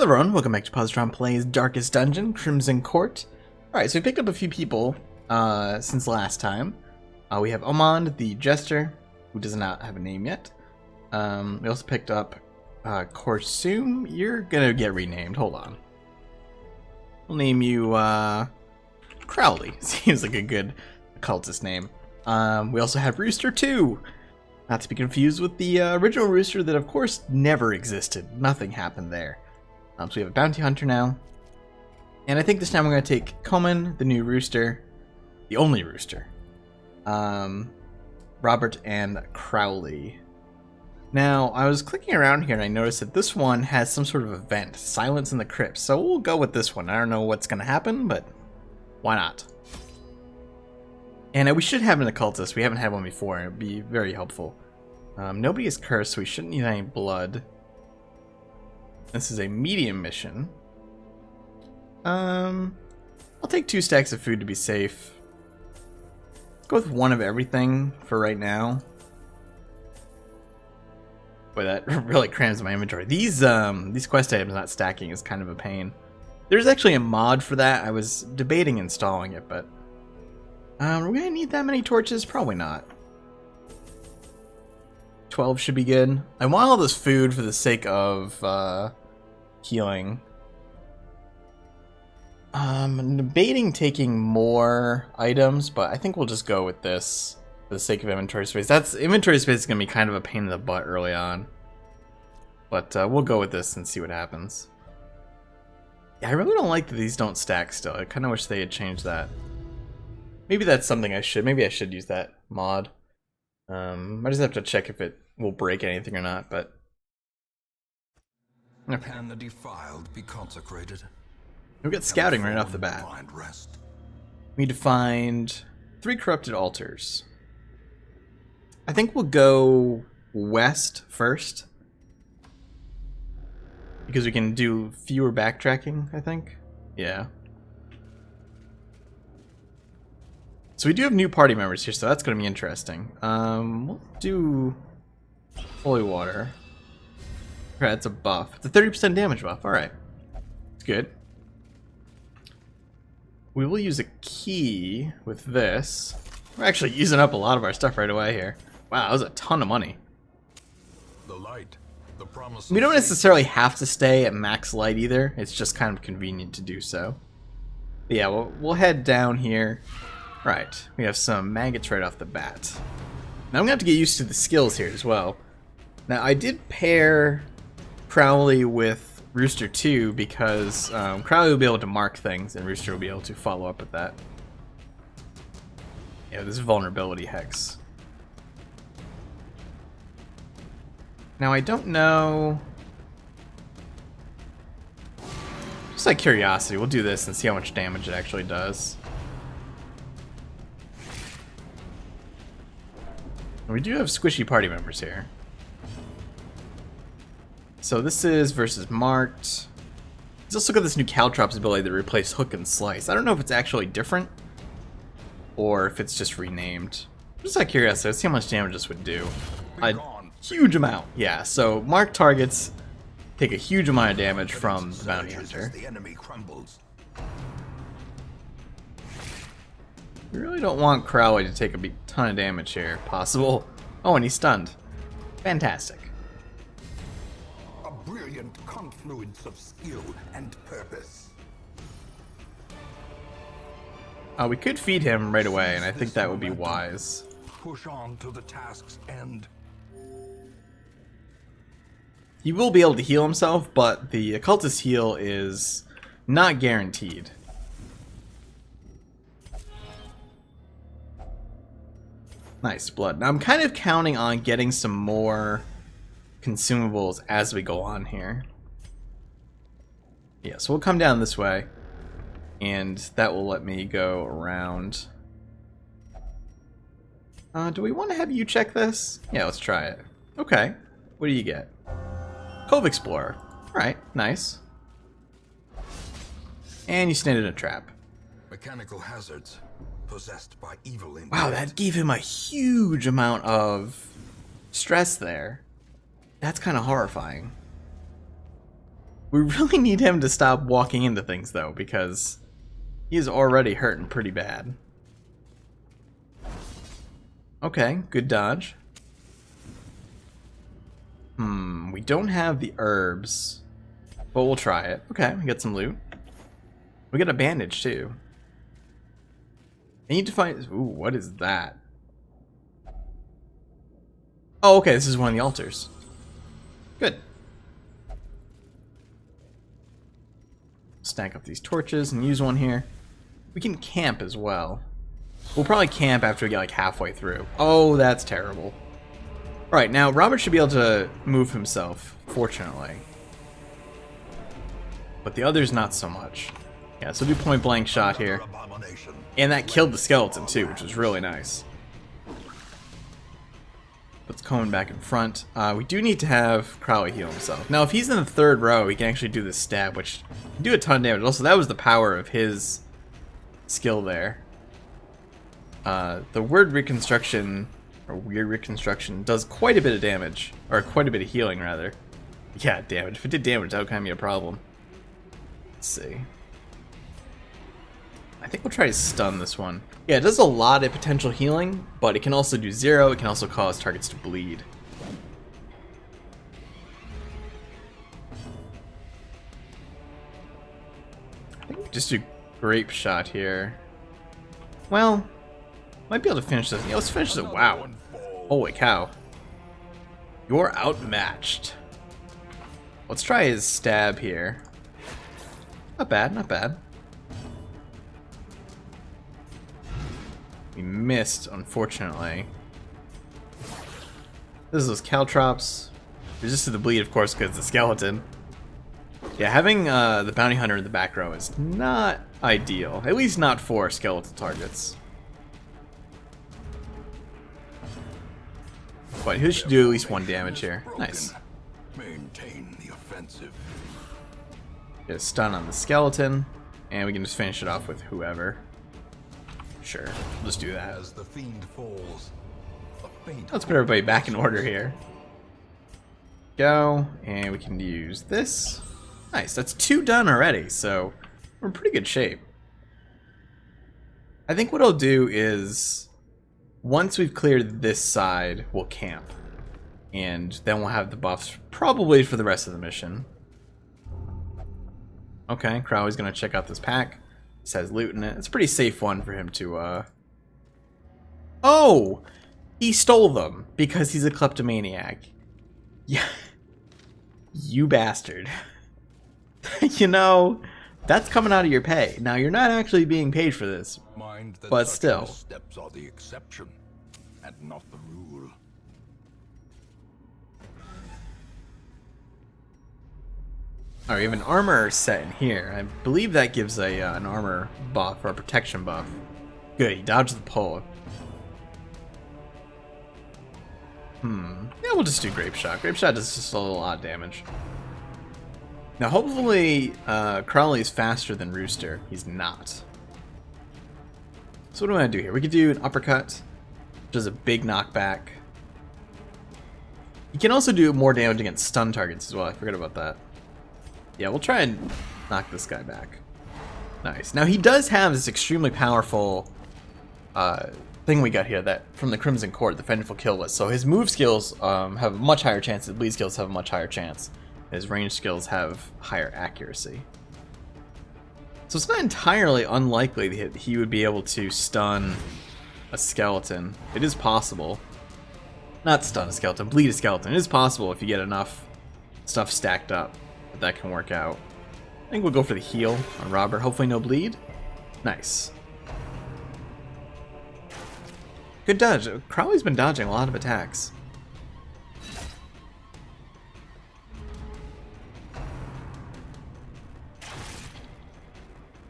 Hello everyone, welcome back to Positron Plays Darkest Dungeon, Crimson Court. Alright, so we picked up a few people since last time. We have Omond, the Jester, who does not have a name yet. We also picked up Korsum. You're gonna get renamed, hold on. We'll name you Crowley, seems like a good cultist name. We also have Rooster 2, not to be confused with the original Rooster that of course never existed. Nothing happened there. So we have a bounty hunter now. And I think this time we're going to take Coleman, the new rooster, the only rooster, Robert, and Crowley. Now, I was clicking around here and I noticed that this one has some sort of event, Silence in the Crypt. So we'll go with this one. I don't know what's going to happen, but why not? And we should have an occultist. We haven't had one before, and it would be very helpful. Nobody is cursed, so we shouldn't need any blood. This is a medium mission. I'll take 2 stacks of food to be safe. Let's go with 1 of everything for right now. Boy, that really crams my inventory. These quest items not stacking is kind of a pain. There's actually a mod for that. I was debating installing it, but are we gonna need that many torches? Probably not. 12 should be good. I want all this food for the sake of healing. I'm debating taking more items, but I think we'll just go with this for the sake of inventory space. Inventory space is gonna be kind of a pain in the butt early on, but we'll go with this and see what happens. Yeah, I really don't like that these don't stack still. I kind of wish they had changed that. Maybe that's something maybe I should use that mod. I just have to check if it will break anything or not, but okay. Can the defiled be consecrated? We'll get scouting right off the bat. We need to find 3 corrupted altars. I think we'll go west first, because we can do fewer backtracking, I think. Yeah. So we do have new party members here, so that's going to be interesting. We'll do holy water. Okay, it's a buff. It's a 30% damage buff. Alright. It's good. We will use a key with this. We're actually using up a lot of our stuff right away here. Wow, that was a ton of money. The light, the promise. We don't necessarily have to stay at max light either. It's just kind of convenient to do so. But yeah, we'll head down here. Right, we have some maggots right off the bat. Now I'm going to have to get used to the skills here as well. Now I did pair Crowley with Rooster 2 because Crowley will be able to mark things and Rooster will be able to follow up with that. Yeah, this vulnerability hex. Now I don't know... Just like curiosity, we'll do this and see how much damage it actually does. We do have squishy party members here. So this is versus marked. Let's also got this new Caltrops ability to replace hook and slice. I don't know if it's actually different or if it's just renamed. Just out of curiosity, let's see how much damage this would do. A huge amount. Yeah, so marked targets take a huge amount of damage from the bounty hunter. We really don't want Crowley to take a big ton of damage here, if possible. Oh, and he's stunned. Fantastic. A brilliant confluence of skill and purpose. We could feed him right away, and I think that would be wise. Push on to the task's end. He will be able to heal himself, but the occultist heal is not guaranteed. Nice blood. Now I'm kind of counting on getting some more consumables as we go on here. Yeah, so we'll come down this way, and that will let me go around. Do we want to have you check this? Yeah, let's try it. Okay. What do you get? Cove Explorer. Alright, nice. And you stand in a trap. Mechanical hazards. Possessed by evil intent. Wow, that gave him a huge amount of stress there. That's kind of horrifying. We really need him to stop walking into things, though, because he's already hurting pretty bad. Okay, good dodge. We don't have the herbs, but we'll try it. Okay, we got some loot. We got a bandage, too. I need to find... Ooh, what is that? Oh, okay, this is one of the altars. Good. Stack up these torches and use one here. We can camp as well. We'll probably camp after we get like halfway through. Oh, that's terrible. Alright, now Robert should be able to move himself, fortunately. But the others not so much. Yeah, so we'll do point blank shot here. And that killed the skeleton too, which was really nice. Puts Cohen back in front. We do need to have Crowley heal himself. Now, if he's in the third row, he can actually do this stab, which can do a ton of damage. Also, that was the power of his skill there. The word reconstruction, or weird reconstruction, does quite a bit of damage. Or quite a bit of healing, rather. Yeah, damage. If it did damage, that would kind of be a problem. Let's see. I think we'll try to stun this one. Yeah, it does a lot of potential healing, but it can also do 0. It can also cause targets to bleed. I think we just do grape shot here. Well, might be able to finish this. Yeah, let's finish it. Wow. Holy cow. You're outmatched. Let's try his stab here. Not bad, not bad. We missed, unfortunately. This is those caltrops. Resisted the bleed, of course, because it's a skeleton. Yeah, having the bounty hunter in the back row is not ideal. At least not for skeletal targets. But he should do at least 1 damage here. Nice. Maintain the offensive. Get a stun on the skeleton, and we can just finish it off with whoever. Sure, we'll just do that. As the fiend falls, Let's put everybody back in order here. Go, and we can use this. Nice, that's 2 done already, so we're in pretty good shape. I think what I'll do is, once we've cleared this side, we'll camp. And then we'll have the buffs probably for the rest of the mission. Okay, Crowley's gonna check out this pack. This has loot in it. It's a pretty safe one for him to, Oh! He stole them because he's a kleptomaniac. Yeah. You bastard. You know, that's coming out of your pay. Now, you're not actually being paid for this, but still. Steps are the exception and not the rule. Alright, we have an armor set in here. I believe that gives an armor buff or a protection buff. Good, he dodged the pull. Yeah, we'll just do Grape Shot. Grape Shot does just a lot of damage. Now, hopefully, Crowley's faster than Rooster. He's not. So what do I want to do here? We could do an uppercut, which is a big knockback. You can also do more damage against stun targets as well. I forgot about that. Yeah, we'll try and knock this guy back. Nice. Now, he does have this extremely powerful thing we got here that from the Crimson Court, the Vengeful Kill List. So his move skills have a much higher chance, his bleed skills have a much higher chance. His range skills have higher accuracy. So it's not entirely unlikely that he would be able to stun a skeleton. It is possible. Not stun a skeleton, bleed a skeleton. It is possible if you get enough stuff stacked up that can work out. I think we'll go for the heal on Robert. Hopefully no bleed. Nice. Good dodge. Crowley's been dodging a lot of attacks.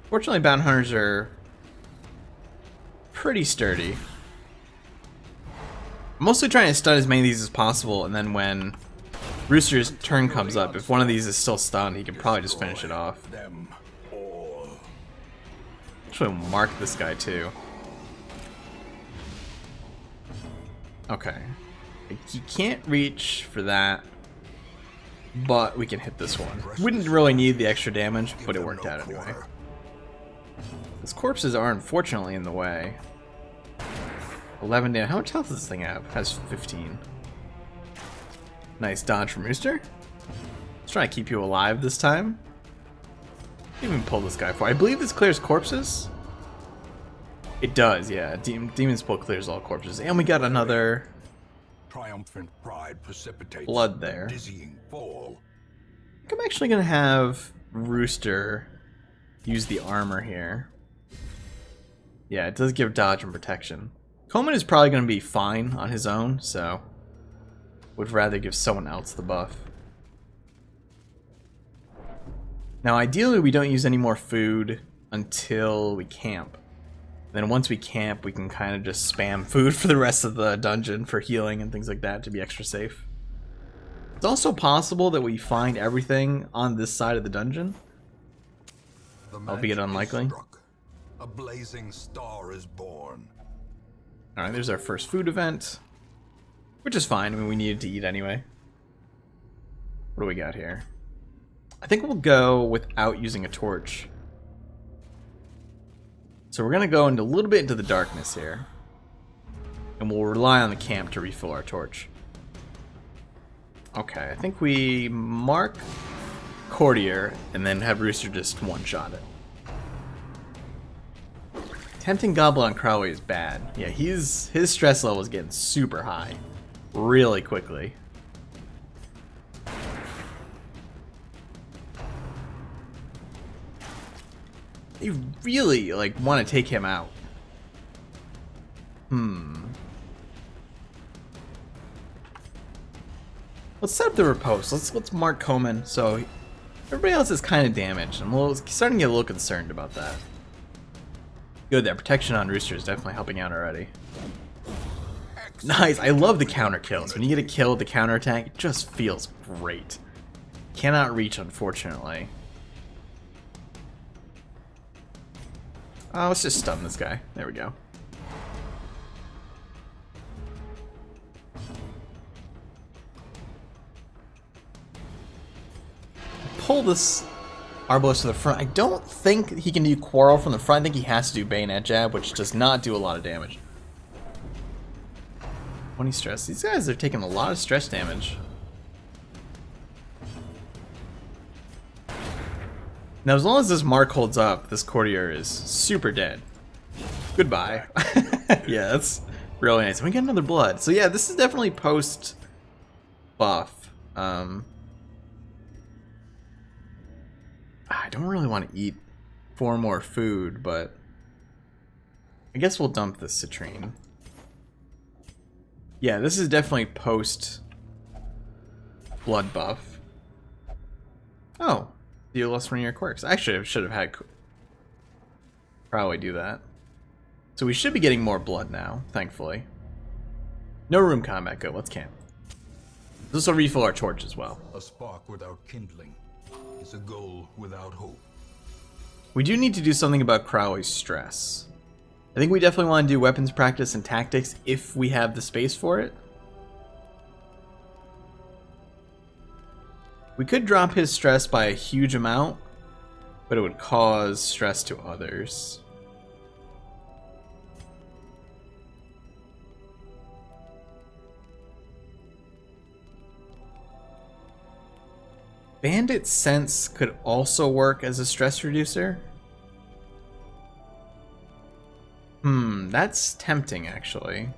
Fortunately, bounty hunters are pretty sturdy. I'm mostly trying to stun as many of these as possible, and then when Rooster's turn comes up, if one of these is still stunned, he can probably just finish it off. Actually, we'll mark this guy too. Okay. He can't reach for that. but we can hit this one. Wouldn't really need the extra damage, but it worked out anyway. These corpses are unfortunately in the way. 11 damage. How much health does this thing have? Has 15. Nice dodge from Rooster. Let's try to keep you alive this time. Even pull this guy for. I believe this clears corpses. It does, yeah. Demon's Pull clears all corpses. And we got another Triumphant pride precipitates blood there. dizzying fall. I think I'm actually going to have Rooster use the armor here. Yeah, it does give dodge and protection. Coleman is probably going to be fine on his own, so would rather give someone else the buff. Now, ideally, we don't use any more food until we camp. Then once we camp, we can kind of just spam food for the rest of the dungeon for healing and things like that to be extra safe. It's also possible that we find everything on this side of the dungeon, albeit unlikely. A blazing star is born. Alright, there's our first food event, which is fine. I mean, we needed to eat anyway. What do we got here? I think we'll go without using a torch. So we're going to go into a little bit into the darkness here. And we'll rely on the camp to refill our torch. Okay, I think we mark Courtier and then have Rooster just one-shot it. Tempting Goblin on Crowley is bad. Yeah, his stress level is getting super high really quickly. You really like want to take him out. Let's set up the riposte. Let's mark Komen so everybody else is kind of damaged. I'm starting to get a little concerned about that. Good, that protection on Rooster is definitely helping out already. Nice, I love the counter kills. When you get a kill with the counter attack, it just feels great. Cannot reach, unfortunately. Let's just stun this guy. There we go. Pull this Arbalest to the front. I don't think he can do Quarrel from the front. I think he has to do Bayonet Jab, which does not do a lot of damage. 20 stress. These guys are taking a lot of stress damage. Now, as long as this mark holds up, this Courtier is super dead. Goodbye. Yeah, that's really nice. We get another blood. So yeah, this is definitely post buff. I don't really want to eat 4 more food, but I guess we'll dump this citrine. Yeah, this is definitely post blood buff. Oh. Deal less one of your quirks. Actually, I should have had probably do that. So we should be getting more blood now, thankfully. No room combat, good. Let's camp. This will refill our torch as well. A spark without kindling is a goal without hope. We do need to do something about Crowley's stress. I think we definitely want to do weapons practice and tactics if we have the space for it. We could drop his stress by a huge amount, but it would cause stress to others. Bandit Sense could also work as a stress reducer. That's tempting, actually.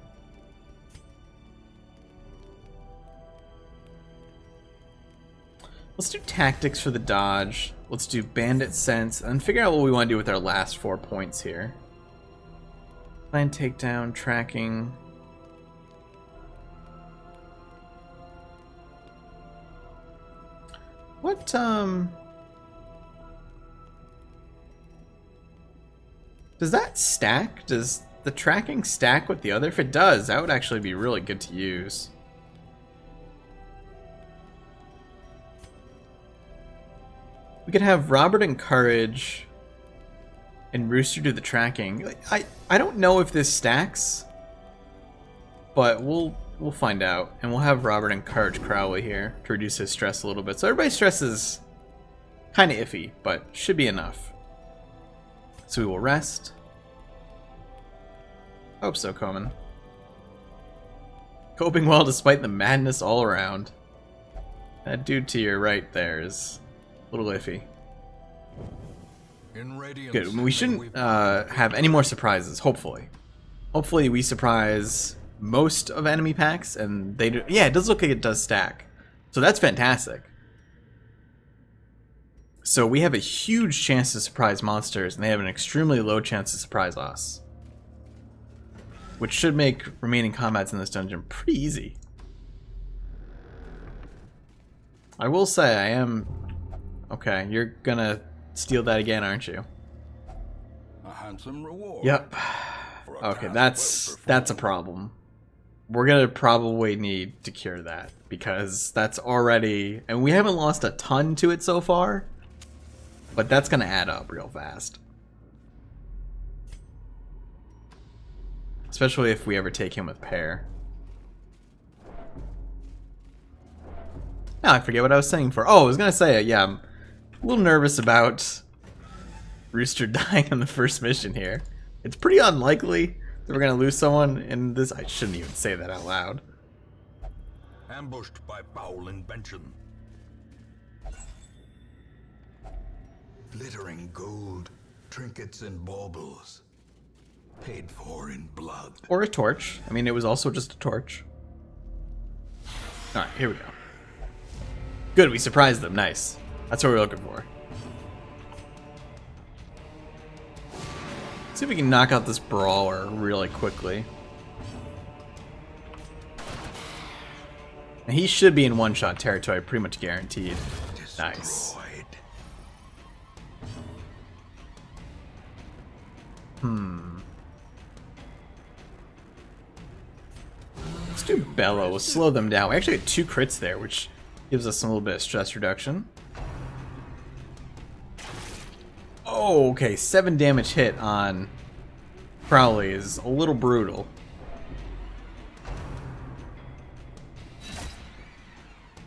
Let's do tactics for the dodge. Let's do bandit sense and figure out what we want to do with our last 4 points here. Plan takedown, tracking. What, does that stack? Does the tracking stack with the other? If it does, that would actually be really good to use. We could have Robert encourage and Rooster do the tracking. I don't know if this stacks, but we'll we'll find out. And we'll have Robert encourage Crowley here to reduce his stress a little bit. So everybody's stress is kind of iffy, but should be enough. So we will rest. Hope so, Coman. Coping well despite the madness all around. That dude to your right there is a little iffy. Good. We shouldn't have any more surprises, hopefully. Hopefully we surprise most of enemy packs, and they do. Yeah, it does look like it does stack. So that's fantastic. So we have a huge chance to surprise monsters, and they have an extremely low chance to surprise us. Which should make remaining combats in this dungeon pretty easy. I will say I am... Okay, you're gonna steal that again, aren't you? A handsome reward. Yep. Okay, that's a problem. We're gonna probably need to cure that, because that's already... And we haven't lost a ton to it so far, but that's gonna add up real fast. Especially if we ever take him with pair. Now I forget what I was saying for. Oh, I was gonna say, yeah, I'm a little nervous about Rooster dying on the first mission here. It's pretty unlikely that we're gonna lose someone in this. I shouldn't even say that out loud. Ambushed by foul invention. Glittering gold, trinkets and baubles. Paid for in blood. Or a torch. I mean, it was also just a torch. Alright, here we go. Good, we surprised them. Nice. That's what we're looking for. See if we can knock out this brawler really quickly. And he should be in one-shot territory, pretty much guaranteed. Nice. Let's do Bellow. We'll slow them down. We actually had 2 crits there, which gives us a little bit of stress reduction. Oh, okay. 7 damage hit on Crowley is a little brutal.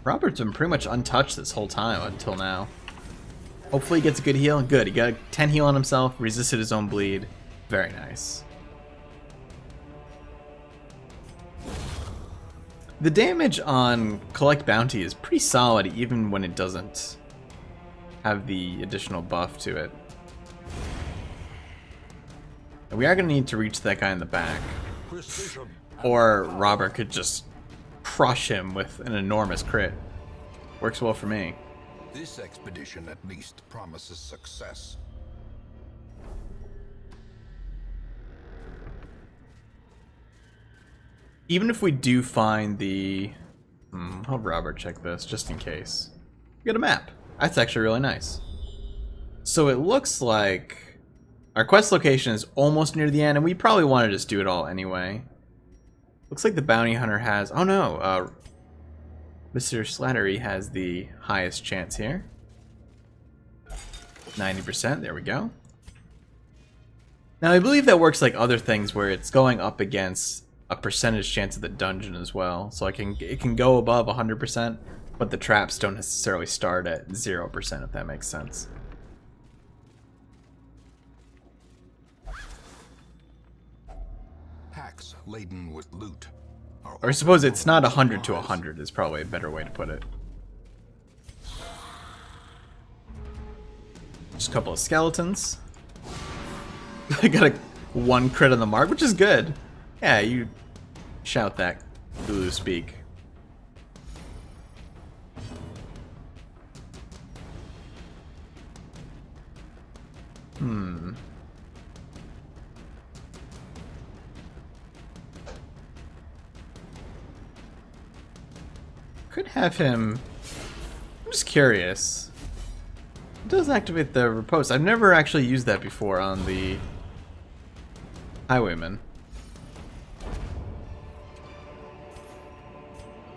Robert's been pretty much untouched this whole time until now. Hopefully he gets a good heal. Good. He got a 10 heal on himself, resisted his own bleed. Very nice. The damage on Collect Bounty is pretty solid even when it doesn't have the additional buff to it. And we are going to need to reach that guy in the back. Or Robert could just crush him with an enormous crit. Works well for me. This expedition at least promises success. Even if we do find the... I'll have Robert check this, just in case. We got a map. That's actually really nice. So it looks like our quest location is almost near the end, and we probably want to just do it all anyway. Looks like the bounty hunter has... Oh no, Mr. Slattery has the highest chance here. 90%, there we go. Now I believe that works like other things where it's going up against a percentage chance of the dungeon as well. So it can go above 100%, but the traps don't necessarily start at 0%, if that makes sense. Packs laden with loot. Or I suppose it's not 100 to 100 is probably a better way to put it. Just a couple of skeletons. I got a 1 crit on the mark, which is good. Yeah, you shout that, Lulu speak. Could have him... I'm just curious. It does activate the riposte. I've never actually used that before on the Highwayman.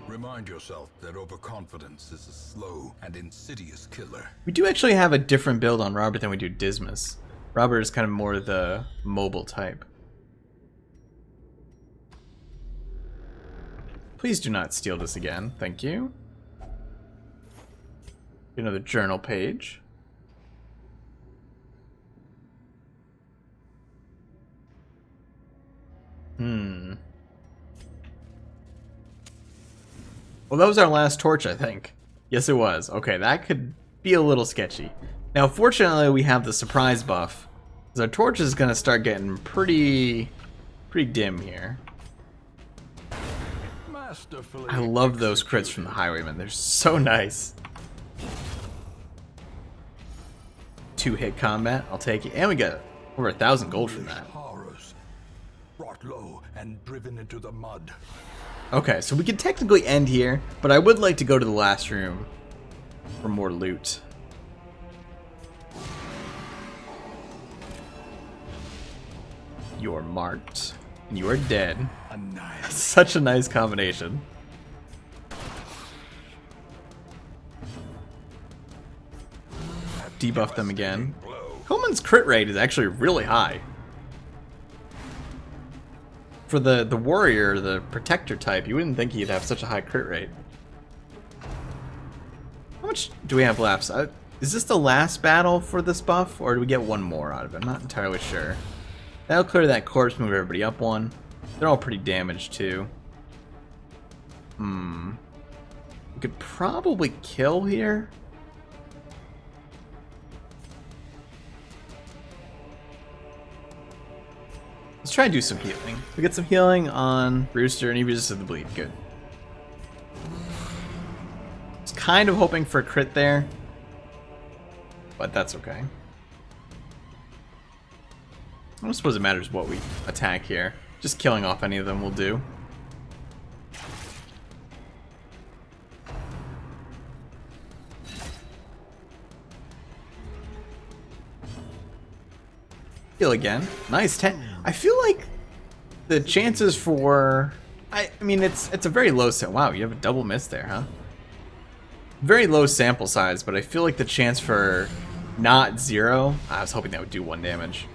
Remind yourself that overconfidence is a slow and insidious killer. We do actually have a different build on Robert than we do Dismas. Robert is kind of more the mobile type. Please do not steal this again. Thank you. Another journal page. Well, that was our last torch, I think. Yes, it was. Okay, that could be a little sketchy. Now, fortunately, we have the surprise buff. So our torch is going to start getting pretty dim here. I love those crits from the Highwayman. They're so nice. 2-hit combat. I'll take it. And we got over 1,000 gold from that. Horrors, brought low and driven into the mud. Okay, so we can technically end here, but I would like to go to the last room for more loot. You're marked, and you are dead. Such a nice combination. Debuff them again. Coleman's crit rate is actually really high. For the warrior, the protector type, you wouldn't think he'd have such a high crit rate. How much do we have left? Is this the last battle for this buff, or do we get one more out of it? I'm not entirely sure. That'll clear that corpse, move everybody up one. They're all pretty damaged too. We could probably kill here. Let's try and do some healing. We get some healing on Rooster, and he resisted the bleed. Good. I was kind of hoping for a crit there, but that's okay. I don't suppose it matters what we attack here. Just killing off any of them will do. Heal again. Nice 10. I feel like the chances for... I mean, it's a very low... Wow, you have a double miss there, huh? Very low sample size, but I feel like the chance for not 0... I was hoping that would do 1 damage.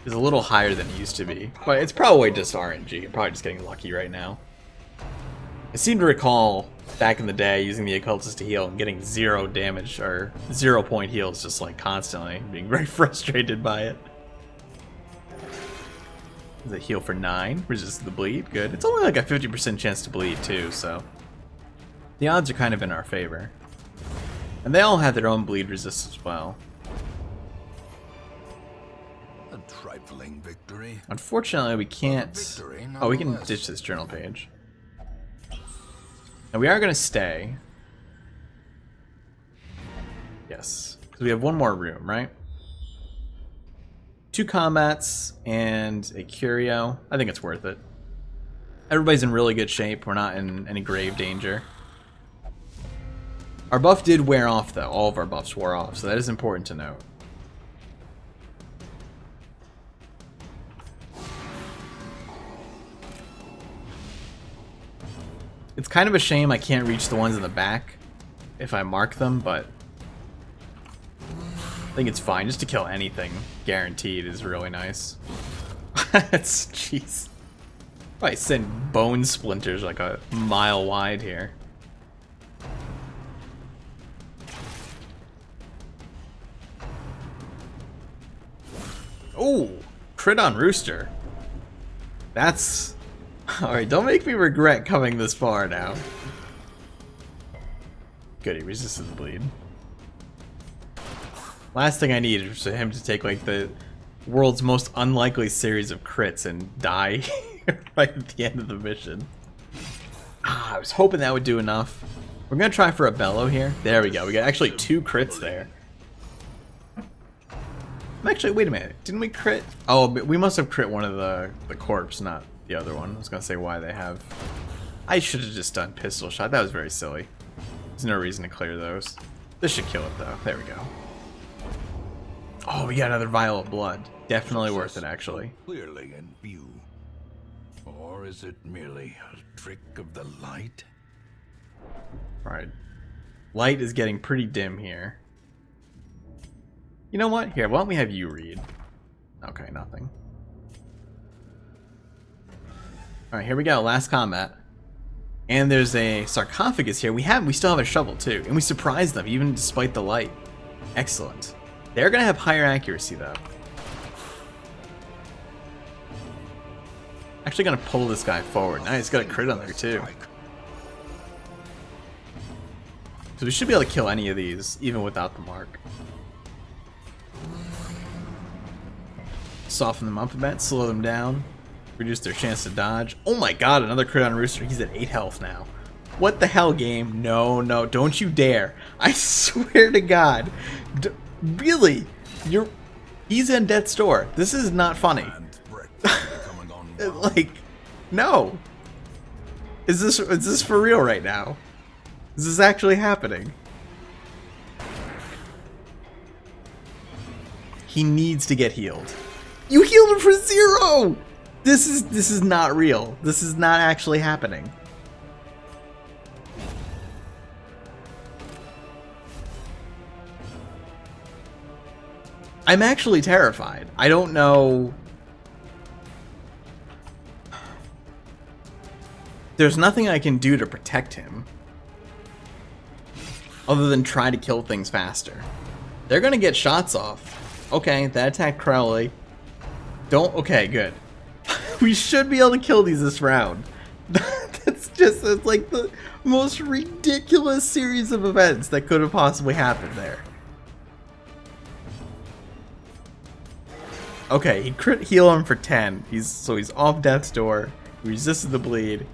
Is a little higher than it used to be. But it's probably just RNG. I'm probably just getting lucky right now. I seem to recall back in the day using the occultist to heal and getting 0 damage or 0-point heals just like constantly. Being very frustrated by it. Is it heal for 9? Resist the bleed. Good. It's only like a 50% chance to bleed too, so the odds are kind of in our favor. And they all have their own bleed resist as well. A trifling victory. Unfortunately, we can't... Oh, we can ditch this journal page. And we are going to stay. Yes. Because we have one more room, right? 2 combats and a curio. I think it's worth it. Everybody's in really good shape. We're not in any grave danger. Our buff did wear off, though. All of our buffs wore off, so that is important to note. It's kind of a shame I can't reach the ones in the back if I mark them, but I think it's fine. Just to kill anything guaranteed is really nice. That's jeez. Probably send bone splinters like a mile wide here. Oh, crit on Rooster. That's... Alright, don't make me regret coming this far now. Good, he resisted the bleed. Last thing I need is for him to take like the world's most unlikely series of crits and die right at the end of the mission. Ah, I was hoping that would do enough. We're gonna try for a bellow here. There we go. We got actually 2 crits there. Actually, wait a minute. Didn't we crit? Oh, but we must have crit one of the corpse, not the other one. I was gonna say why they have... I should have just done pistol shot. That was very silly. There's no reason to clear those. This should kill it though. There we go. Oh, we got another vial of blood. Definitely worth it, actually. Clearly in view. Or is it merely a trick of the light? Right. Light is getting pretty dim here. You know what? Here, why don't we have you read? Okay, nothing. Alright, here we go. Last combat. And there's a sarcophagus here. We still have a shovel too, and we surprised them even despite the light. Excellent. They're gonna have higher accuracy though. Actually gonna pull this guy forward. Nice, he's got a crit on there too. So we should be able to kill any of these, even without the mark. Soften them up a bit, slow them down, reduce their chance to dodge. Oh my god, another crit on Rooster. He's at 8 health now. What the hell, game? No, no, don't you dare. I swear to god. Really? He's in death's door. This is not funny. Like, no. Is this for real right now? Is this actually happening? He needs to get healed. You healed him for 0! This is not real. This is not actually happening. I'm actually terrified. I don't know. There's nothing I can do to protect him. Other than try to kill things faster. They're gonna get shots off. Okay, that attacked Crowley. Okay, good. We should be able to kill these this round. It's like the most ridiculous series of events that could have possibly happened there. Okay, he crit heal him for 10. So he's off death's door. He resisted the bleed.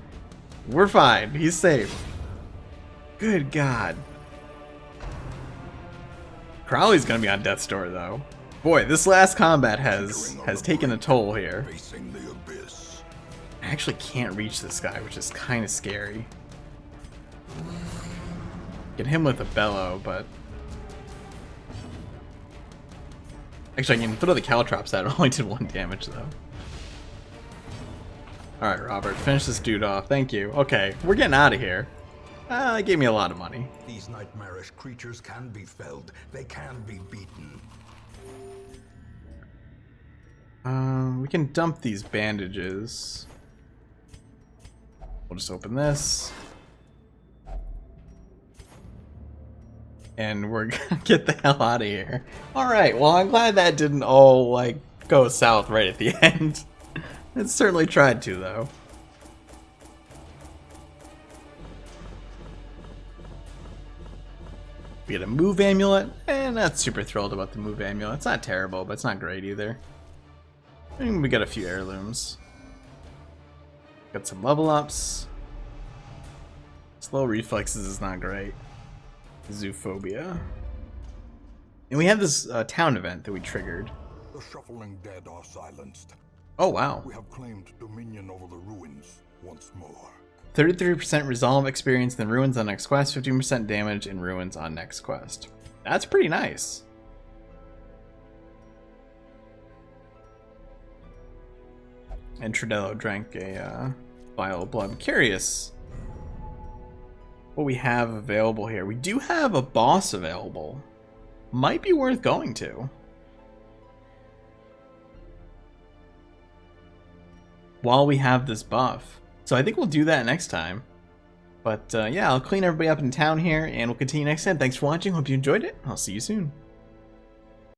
We're fine. He's safe. Good god. Crowley's gonna be on death's door though. Boy, this last combat has taken a toll here. I actually can't reach this guy, which is kind of scary. Get him with a bellow, but actually I can throw the caltrops at it. Only did 1 damage though. Alright, Robert, finish this dude off. Thank you. Okay, we're getting out of here. That gave me a lot of money. These nightmarish creatures can be felled. They can be beaten. We can dump these bandages. We'll just open this. And we're gonna get the hell out of here. Alright, well I'm glad that didn't all like go south right at the end. It certainly tried to though. We get a move amulet, and not super thrilled about the move amulet. It's not terrible, but it's not great either. And we got a few heirlooms. Got some level ups. Slow reflexes is not great. Zoophobia. And we have this town event that we triggered. The shuffling dead are silenced. Oh wow. We have claimed dominion over the ruins once more. 33% resolve experience in ruins on next quest, 15% damage in ruins on next quest. That's pretty nice. And Trudello drank a vial of blood. I'm curious what we have available here. We do have a boss available. Might be worth going to. While we have this buff. So I think we'll do that next time. But yeah, I'll clean everybody up in town here, and we'll continue next time. Thanks for watching. Hope you enjoyed it. I'll see you soon.